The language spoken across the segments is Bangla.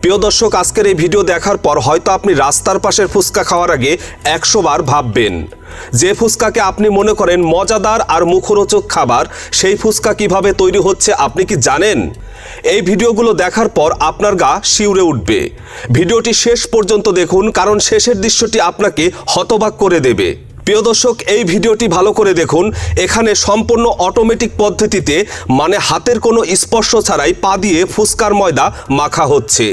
প্রিয় দর্শক, আজকের এই ভিডিও দেখার পর হয়তো আপনি রাস্তার পাশের ফুচকা খাওয়ার আগে 100 বার ভাববেন। যে ফুচকাকে আপনি মনে করেন মজাদার আর মুখরোচক খাবার, সেই ফুচকা কিভাবে তৈরি হচ্ছে আপনি কি জানেন? এই ভিডিওগুলো দেখার পর আপনার গা শিউরে উঠবে। ভিডিওটি শেষ পর্যন্ত দেখুন, কারণ শেষের দৃশ্যটি আপনাকে হতবাক করে দেবে। প্রিয় দর্শক, এই ভিডিওটি ভালো করে দেখুন। এখানে সম্পূর্ণ অটোমেটিক পদ্ধতিতে, মানে হাতের কোনো স্পর্শ ছাড়াই পা দিয়ে ফুচকার ময়দা মাখা হচ্ছে।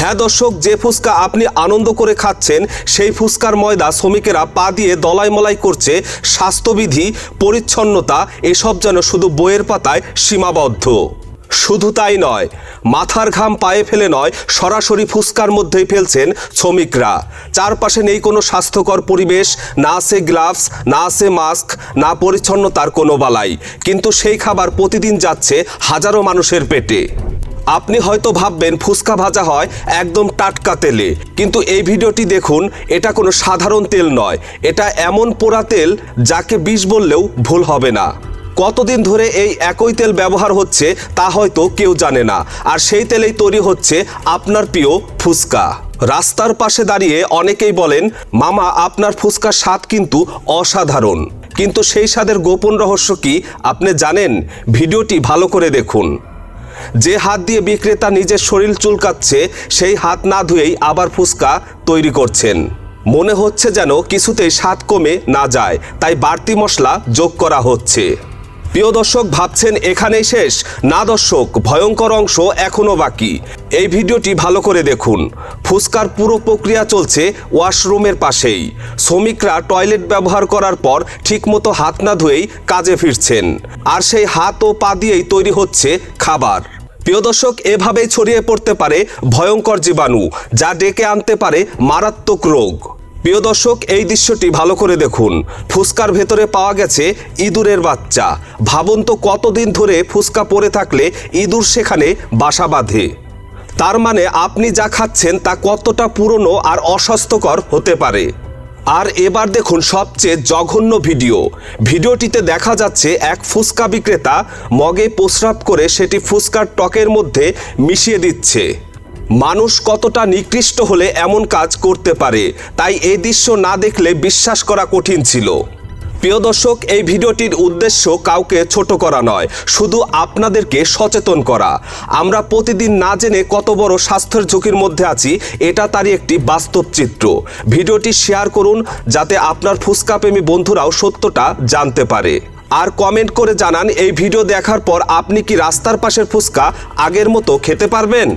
হ্যাঁ দর্শক, যে ফুচকা আপনি আনন্দ করে খাচ্ছেন, সেই ফুচকার ময়দা শ্রমিকেরা পা দিয়ে দলাই মলাই করছে। স্বাস্থ্যবিধি, পরিচ্ছন্নতা এসব যেন শুধু বইয়ের পাতায় সীমাবদ্ধ। শুধু তাই নয়, মাথার ঘাম পায়ে ফেলে নয়, সরাসরি ফুচকার মধ্যেই ফেলছেন শ্রমিকরা। চারপাশে নেই কোনো স্বাস্থ্যকর পরিবেশ, না আছে গ্লাভস, না আছে মাস্ক, না পরিচ্ছন্নতার কোনো বালাই, কিন্তু সেই খাবার প্রতিদিন যাচ্ছে হাজারো মানুষের পেটে। আপনি হয়তো ভাববেন ফুচকা ভাজা হয় একদম টাটকা তেলে, কিন্তু এই ভিডিওটি দেখুন, এটা কোনো সাধারণ তেল নয়, এটা এমন পোড়া তেল যাকে বিষ বললেও ভুল হবে না। কতদিন ধরে এই একই তেল ব্যবহার হচ্ছে তা হয়তো কেউ জানে না, আর সেই তেলেই তৈরি হচ্ছে আপনার প্রিয় ফুচকা। রাস্তার পাশে দাঁড়িয়ে অনেকেই বলেন, মামা আপনার ফুচকার স্বাদ কিন্তু অসাধারণ। কিন্তু সেই স্বাদের গোপন রহস্য কি আপনি জানেন? ভিডিওটি ভালো করে দেখুন। যে হাত দিয়ে বিক্রেতা নিজের শরীর চুলকাচ্ছে, সেই হাত না ধুয়েই আবার ফুচকা তৈরি করছেন। মনে হচ্ছে যেন কিছুতেই স্বাদ কমে না যায়, তাই বাড়তি মশলা যোগ করা হচ্ছে। প্রিয় দর্শক, ভাবছেন এখানেই শেষ? না দর্শক, ভয়ঙ্কর অংশ এখনও বাকি। এই ভিডিওটি ভালো করে দেখুন। ফুচকার পুরো প্রক্রিয়া চলছে ওয়াশরুমের পাশেই। শ্রমিকরা টয়লেট ব্যবহার করার পর ঠিকমতো হাত না ধুয়েই কাজে ফিরছেন, আর সেই হাত ও পা দিয়েই তৈরি হচ্ছে খাবার। প্রিয় দর্শক, এভাবেই ছড়িয়ে পড়তে পারে ভয়ঙ্কর জীবাণু, যা ডেকে আনতে পারে মারাত্মক রোগ। প্রিয় দর্শক, এই দৃশ্যটি ভালো করে দেখুন। ফুচকার ভেতরে পাওয়া গেছে ইঁদুরের বাচ্চা। ভাবুন তো, কতদিন ধরে ফুচকা পড়ে থাকলে ইঁদুর সেখানে বাসা বাঁধে। তার মানে আপনি যা খাচ্ছেন তা কতটা পুরনো আর অস্বাস্থ্যকর হতে পারে। আর এবার দেখুন সবচেয়ে জঘন্য ভিডিওটিতে দেখা যাচ্ছে এক ফুচকা বিক্রেতা মগে প্রস্রাব করে সেটি ফুচকার টকের মধ্যে মিশিয়ে দিচ্ছে। মানুষ কতটা নিকৃষ্ট হলে এমন কাজ করতে পারে, তাই এই দৃশ্য না দেখলে বিশ্বাস করা কঠিন ছিল। প্রিয় দর্শক, এই ভিডিওটির উদ্দেশ্য কাউকে ছোট করা নয়, শুধু আপনাদেরকে সচেতন করা। আমরা প্রতিদিন না জেনে কত বড় স্বাস্থ্যের ঝুঁকির মধ্যে আছি, এটা তারই একটি বাস্তব চিত্র। ভিডিওটি শেয়ার করুন, যাতে আপনার ফুচকাপ্রেমী বন্ধুরাও সত্যটা জানতে পারে। আর কমেন্ট করে জানান, এই ভিডিও দেখার পর আপনি কি রাস্তার পাশের ফুচকা আগের মতো খেতে পারবেন?